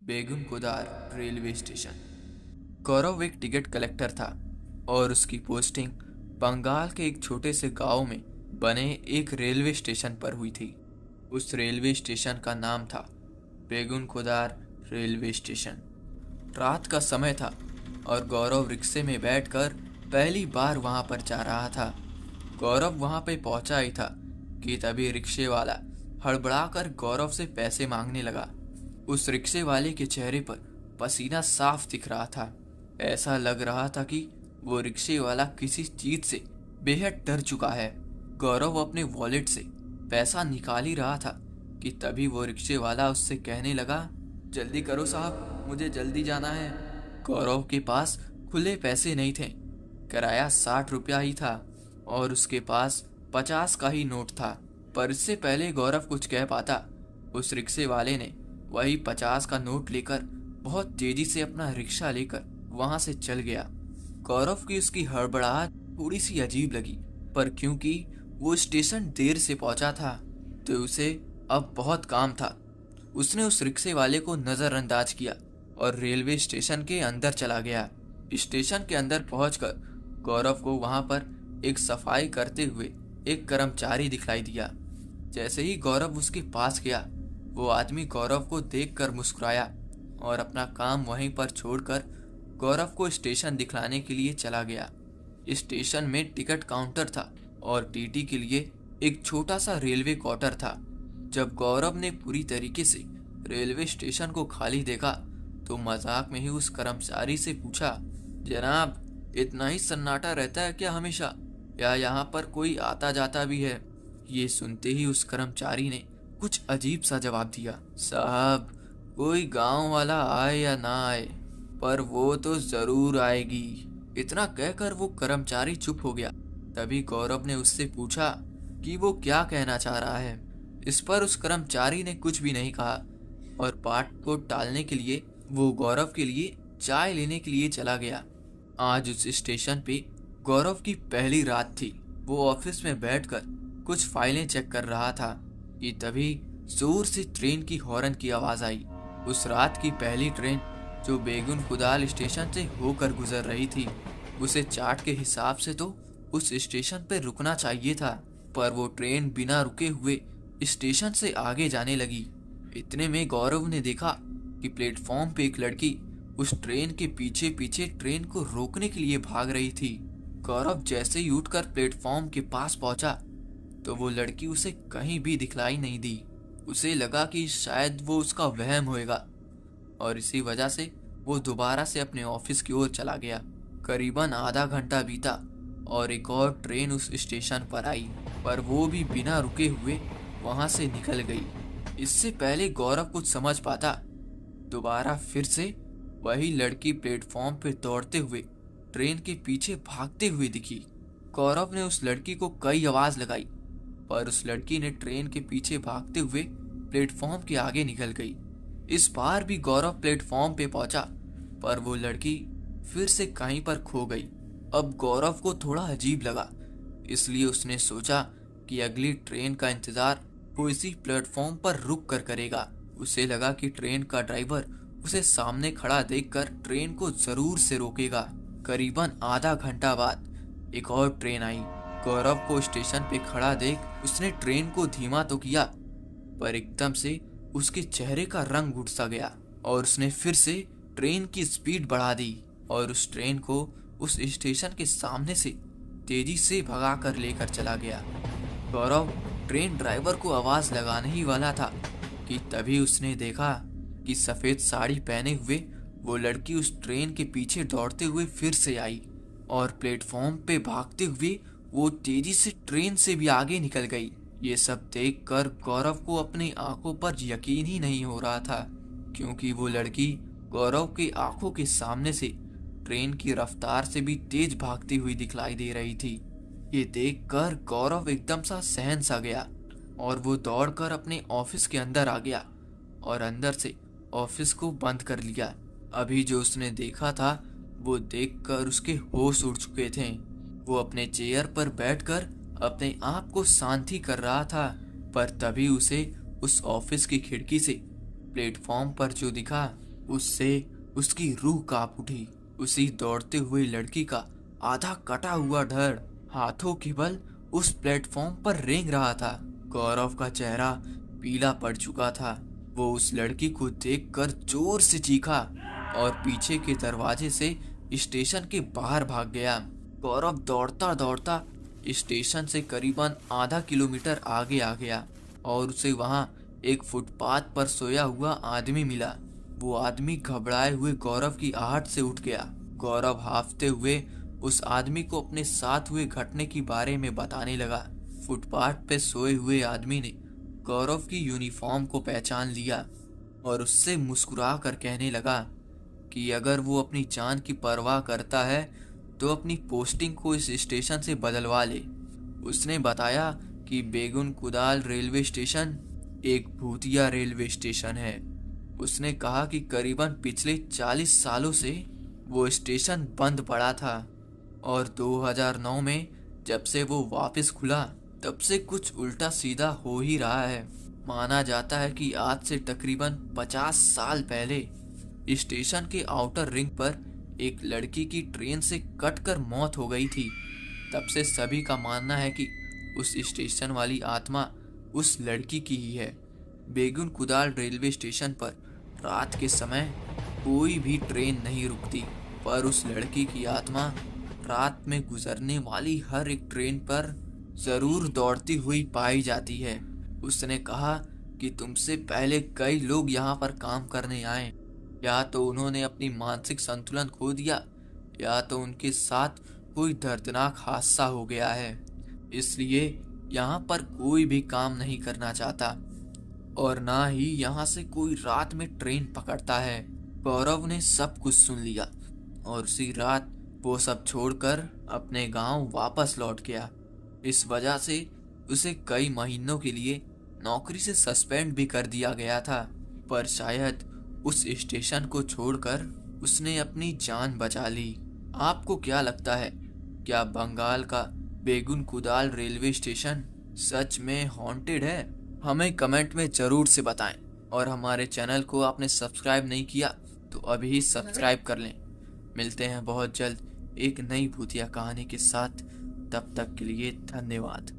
बेगम कुदार railway station. गौरव एक ticket collector था और उसकी पोस्टिंग बंगाल के एक छोटे से गांव में बने एक रेलवे स्टेशन पर हुई थी। उस रेलवे स्टेशन का नाम था बेगम कुदार रेलवे स्टेशन। रात का समय था और गौरव रिक्शे में बैठकर पहली बार वहां पर जा रहा था। गौरव वहां पे पहुंचा ही था कि तभी रिक्शे वाला हड़बड़ाकर गौरव से पैसे मांगने लगा। उस रिक्शे वाले के चेहरे पर पसीना साफ दिख रहा था। ऐसा लग रहा था कि वो रिक्शे वाला किसी चीज से बेहद डर चुका है। गौरव अपने वॉलेट से पैसा निकाल ही रहा था कि तभी वो रिक्शे वाला उससे कहने लगा, जल्दी करो साहब, मुझे जल्दी जाना है। गौरव के पास खुले पैसे नहीं थे। किराया 60 रुपया ही था और उसके पास 50 का ही नोट था। पर इससे पहले गौरव कुछ कह पाता, उस रिक्शे वाले ने वही 50 का नोट लेकर बहुत तेजी से अपना रिक्शा लेकर वहां से चल गया। गौरव की उसकी हड़बड़ाहट थोड़ी सी अजीब लगी, पर क्योंकि वो स्टेशन देर से पहुंचा था तो उसे अब बहुत काम था। उसने उस रिक्शे वाले को नजरअंदाज किया और रेलवे स्टेशन के अंदर चला गया। स्टेशन के अंदर पहुंचकर गौरव को वहां पर एक सफाई करते हुए एक कर्मचारी दिखलाई दिया। जैसे ही गौरव उसके पास गया, वो आदमी गौरव को देखकर मुस्कुराया और अपना काम वहीं पर छोड़कर गौरव को स्टेशन दिखलाने के लिए चला गया। स्टेशन में टिकट काउंटर था और टीटी के लिए एक छोटा सा रेलवे क्वार्टर था। जब गौरव ने पूरी तरीके से रेलवे स्टेशन को खाली देखा तो मजाक में ही उस कर्मचारी से पूछा, जनाब, इतना ही सन्नाटा रहता है क्या हमेशा, या यहाँ पर कोई आता जाता भी है? ये सुनते ही उस कर्मचारी ने कुछ अजीब सा जवाब दिया, साहब, कोई गांव वाला आए या ना आए, पर वो तो जरूर आएगी। इतना कहकर वो कर्मचारी चुप हो गया। तभी गौरव ने उससे पूछा कि वो क्या कहना चाह रहा है। इस पर उस कर्मचारी ने कुछ भी नहीं कहा और बात को टालने के लिए वो गौरव के लिए चाय लेने के लिए चला गया। आज उस स्टेशन पे गौरव की पहली रात थी। वो ऑफिस में बैठकर कुछ फाइलें चेक कर रहा था कि तभी जोर से ट्रेन की हॉर्न की आवाज आई। उस रात की पहली ट्रेन जो बेगुन कुदाल स्टेशन से होकर गुजर रही थी, उसे चार्ट के हिसाब से तो उस स्टेशन पर रुकना चाहिए था, पर वो ट्रेन बिना रुके हुए स्टेशन से आगे जाने लगी। इतने में गौरव ने देखा कि प्लेटफॉर्म पे एक लड़की उस ट्रेन के पीछे पीछे ट्रेन को रोकने के लिए भाग रही थी। गौरव जैसे ही उठकर प्लेटफॉर्म के पास पहुंचा तो वो लड़की उसे कहीं भी दिखलाई नहीं दी। उसे लगा कि शायद वो उसका वहम होएगा और इसी वजह से वो दोबारा से अपने ऑफिस की ओर चला गया। करीबन आधा घंटा बीता और एक और ट्रेन उस स्टेशन पर आई, पर वो भी बिना रुके हुए वहां से निकल गई। इससे पहले गौरव कुछ समझ पाता, दोबारा फिर से वही लड़की प्लेटफॉर्म पे दौड़ते हुए ट्रेन के पीछे भागते हुए दिखी। गौरव ने उस लड़की को कई आवाज लगाई, पर उस लड़की ने ट्रेन के पीछे भागते हुए प्लेटफॉर्म के आगे निकल गई। इस बार भी गौरव प्लेटफॉर्म पे पहुंचा, पर वो लड़की फिर से कहीं पर खो गई। अब गौरव को थोड़ा अजीब लगा, इसलिए उसने सोचा कि अगली ट्रेन का इंतजार वो इसी प्लेटफॉर्म पर रुक कर करेगा। उसे लगा कि ट्रेन का ड्राइवर उसे सामने खड़ा देखकर ट्रेन को जरूर से रोकेगा। करीबन आधा घंटा बाद एक और ट्रेन आई। गौरव को स्टेशन पे खड़ा देख उसने ट्रेन को धीमा तो किया, पर एकदम से उसके चेहरे का रंग उठ सा गया और उसने फिर से ट्रेन की स्पीड बढ़ा दी और उस ट्रेन को उस स्टेशन के सामने से तेजी से भगा कर लेकर चला गया। गौरव ट्रेन ड्राइवर को आवाज लगाने ही वाला था कि तभी उसने देखा कि सफेद साड़ी पहने हुए वो लड़की उस ट्रेन के पीछे दौड़ते हुए फिर से आई और प्लेटफॉर्म पे भागते हुए वो तेजी से ट्रेन से भी आगे निकल गई। ये सब देखकर गौरव को अपनी आंखों पर यकीन ही नहीं हो रहा था, क्योंकि वो लड़की गौरव की आंखों के सामने से ट्रेन की रफ्तार से भी तेज भागती हुई दिखलाई दे रही थी। ये देखकर गौरव एकदम सा सहम सा गया और वो दौड़कर अपने ऑफिस के अंदर आ गया और अंदर से ऑफिस को बंद कर लिया। अभी जो उसने देखा था वो देखकर उसके होश उड़ चुके थे। वो अपने चेयर पर बैठकर अपने आप को शांति कर रहा था, पर तभी उसे उस ऑफिस की खिड़की से प्लेटफॉर्म पर जो दिखा उससे उसकी रूह कांप उठी। उसी दौड़ते हुए लड़की का आधा कटा हुआ धड़ हाथों के बल उस प्लेटफॉर्म पर रेंग रहा था। गौरव का चेहरा पीला पड़ चुका था। वो उस लड़की को देखकर जोर से चीखा और पीछे के दरवाजे से स्टेशन के बाहर भाग गया। गौरव दौड़ता दौड़ता स्टेशन से करीबन आधा किलोमीटर आगे आ गया और उसे वहां एक फुटपाथ पर सोया हुआ आदमी मिला। वो आदमी घबराए हुए गौरव की आहट से उठ गया। गौरव हाफते हुए उस आदमी को अपने साथ हुए घटने के बारे में बताने लगा। फुटपाथ पे सोए हुए आदमी ने गौरव की यूनिफॉर्म को पहचान लिया और उससे मुस्कुरा कर कहने लगा कि अगर वो अपनी जान की परवाह करता है तो अपनी पोस्टिंग को इस स्टेशन से बदलवा ले। उसने बताया कि बेगुन कुदाल रेलवे स्टेशन एक भूतिया रेलवे स्टेशन है। उसने कहा कि करीबन पिछले 40 सालों से वो स्टेशन बंद पड़ा था और 2009 में जब से वो वापस खुला तब से कुछ उल्टा सीधा हो ही रहा है। माना जाता है कि आज से तकरीबन 50 साल पहले स्टेशन के आउटर रिंग पर एक लड़की की ट्रेन से कटकर मौत हो गई थी। तब से सभी का मानना है कि उस स्टेशन वाली आत्मा उस लड़की की ही है। बेगुन कुदाल रेलवे स्टेशन पर रात के समय कोई भी ट्रेन नहीं रुकती, पर उस लड़की की आत्मा रात में गुजरने वाली हर एक ट्रेन पर जरूर दौड़ती हुई पाई जाती है। उसने कहा कि तुमसे पहले कई लोग यहाँ पर काम करने आए, या तो उन्होंने अपनी मानसिक संतुलन खो दिया या तो उनके साथ कोई दर्दनाक हादसा हो गया है, इसलिए यहाँ पर कोई भी काम नहीं करना चाहता और ना ही यहाँ से कोई रात में ट्रेन पकड़ता है। गौरव ने सब कुछ सुन लिया और उसी रात वो सब छोड़कर अपने गांव वापस लौट गया। इस वजह से उसे कई महीनों के लिए नौकरी से सस्पेंड भी कर दिया गया था, पर शायद उस स्टेशन को छोड़कर उसने अपनी जान बचा ली। आपको क्या लगता है, क्या बंगाल का बेगुन कुदाल रेलवे स्टेशन सच में हॉन्टेड है? हमें कमेंट में जरूर से बताएं और हमारे चैनल को आपने सब्सक्राइब नहीं किया तो अभी सब्सक्राइब कर लें। मिलते हैं बहुत जल्द एक नई भूतिया कहानी के साथ। तब तक के लिए धन्यवाद।